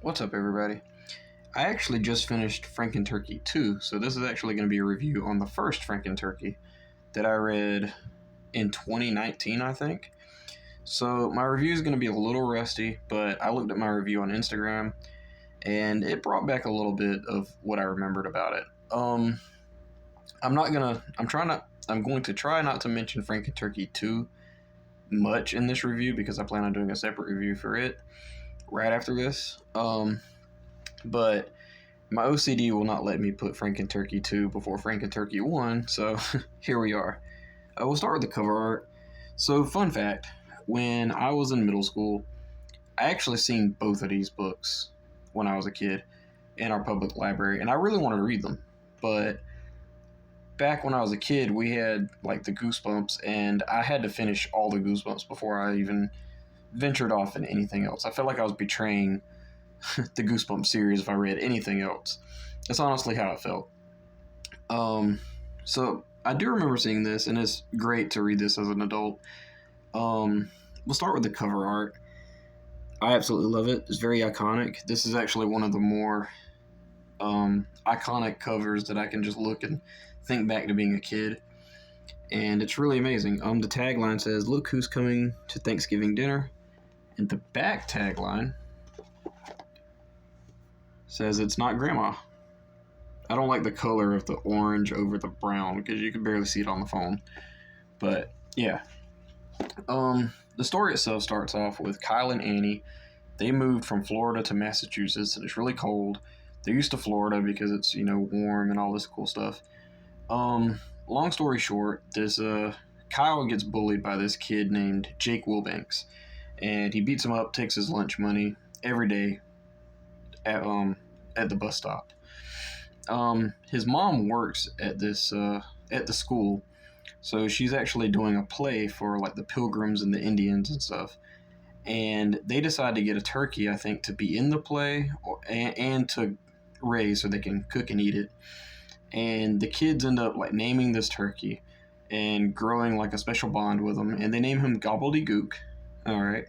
What's up, everybody? I actually just finished Frankenturkey 2, so this is actually going to be a review on the first Frankenturkey that I read in 2019, I think. So my review is going to be a little rusty, but I looked at my review on Instagram, and it brought back a little bit of what I remembered about it. I'm going to try not to mention Frankenturkey 2 much in this review because I plan on doing a separate review for it right after this. But my OCD will not let me put Frankenturkey 2 before Frankenturkey 1, so here we are. We'll start with the cover art. So, fun fact, when I was in middle school, I actually seen both of these books when I was a kid in our public library, and I really wanted to read them. But back when I was a kid, we had like the Goosebumps, and I had to finish all the Goosebumps before I even ventured off in anything else. I felt like I was betraying the Goosebumps series if I read anything else. That's honestly how it felt. So I do remember seeing this, and it's great to read this as an adult. We'll start with the cover art. I absolutely love it. It's very iconic. This is actually one of the more iconic covers that I can just look and think back to being a kid. And it's really amazing. The tagline says, "Look who's coming to Thanksgiving dinner." And the back tagline says, "It's not Grandma." I don't like the color of the orange over the brown because you can barely see it on the phone. But yeah. The story itself starts off with Kyle and Annie. They moved from Florida to Massachusetts, and it's really cold. They're used to Florida because it's, warm and all this cool stuff. Long story short, Kyle gets bullied by this kid named Jake Wilbanks, and he beats him up, takes his lunch money every day at the bus stop. His mom works at the school, so she's actually doing a play for like the Pilgrims and the Indians and stuff. And they decide to get a turkey, I think, to be in the play and to raise so they can cook and eat it. And the kids end up like naming this turkey and growing like a special bond with him, and they name him Gobbledygook. All right,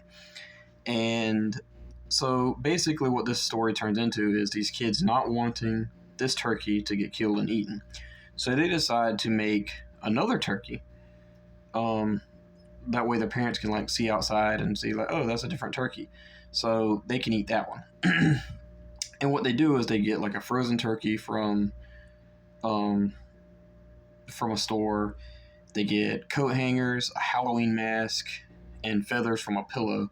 and so basically what this story turns into is these kids not wanting this turkey to get killed and eaten. So they decide to make another turkey. That way the parents can like see outside and see like, oh, that's a different turkey. So they can eat that one. And what they do is they get like a frozen turkey from a store. They get coat hangers, a Halloween mask, and feathers from a pillow,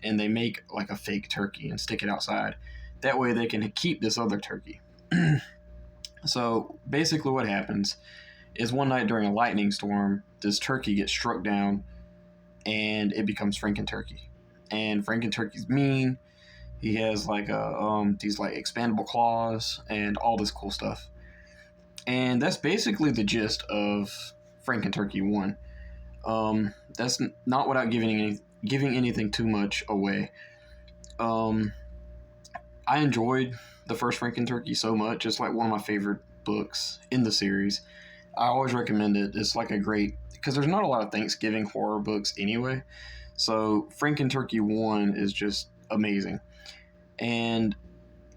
and they make like a fake turkey and stick it outside. That way they can keep this other turkey. So basically what happens is one night during a lightning storm, this turkey gets struck down and it becomes Frankenturkey. And Frankenturkey's mean. He has like these like expandable claws and all this cool stuff. And that's basically the gist of Frankenturkey 1. That's not without giving anything too much away. I enjoyed the first Frankenturkey so much. It's like one of my favorite books in the series. I always recommend it. It's like a great, because there's not a lot of Thanksgiving horror books anyway. So Frankenturkey 1 is just amazing. And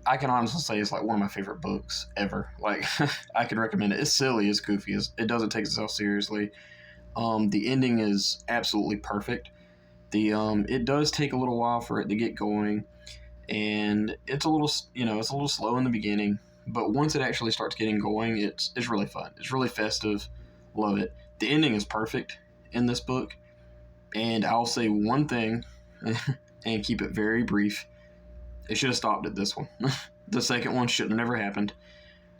I can honestly say it's like one of my favorite books ever. Like, I could recommend it. It's silly, it's goofy, it doesn't take itself seriously. The ending is absolutely perfect. It does take a little while for it to get going, and it's a little slow in the beginning, but once it actually starts getting going, it's really fun. It's really festive. Love it. The ending is perfect in this book, and I'll say one thing and keep it very brief. It should have stopped at this one. The second one shouldn't have never happened.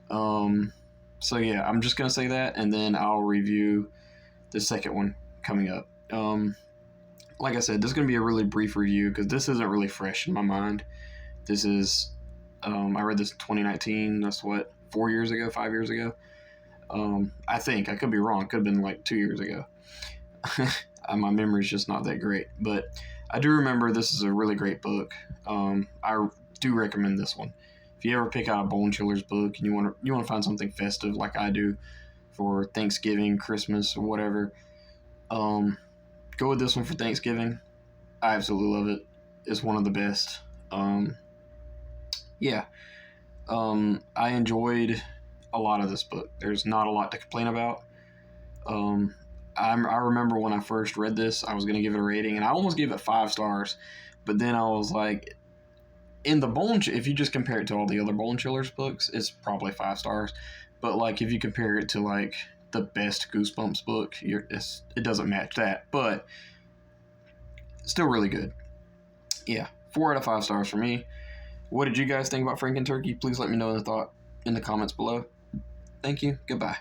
So yeah, I'm just gonna say that, and then I'll review the second one coming up. Like I said, this is gonna be a really brief review because this isn't really fresh in my mind. This is, I read this in 2019. That's what, 4 years ago, 5 years ago. I think I could be wrong. Could have been like 2 years ago. My memory's just not that great, but I do remember this is a really great book. I do recommend this one. If you ever pick out a Bone Chillers book and you want to find something festive like I do for Thanksgiving, Christmas, or whatever, go with this one for Thanksgiving. I absolutely love it. It's one of the best. yeah, I enjoyed a lot of this book. There's not a lot to complain about. Um, I remember when I first read this, I was going to give it a rating, and I almost gave it 5 stars. But then I was like, in the if you just compare it to all the other Bone Chillers books, it's probably 5 stars. But like if you compare it to like the best Goosebumps book, it doesn't match that. But still really good. Yeah, 4 out of 5 stars for me. What did you guys think about Frankenturkey? Please let me know in the comments below. Thank you. Goodbye.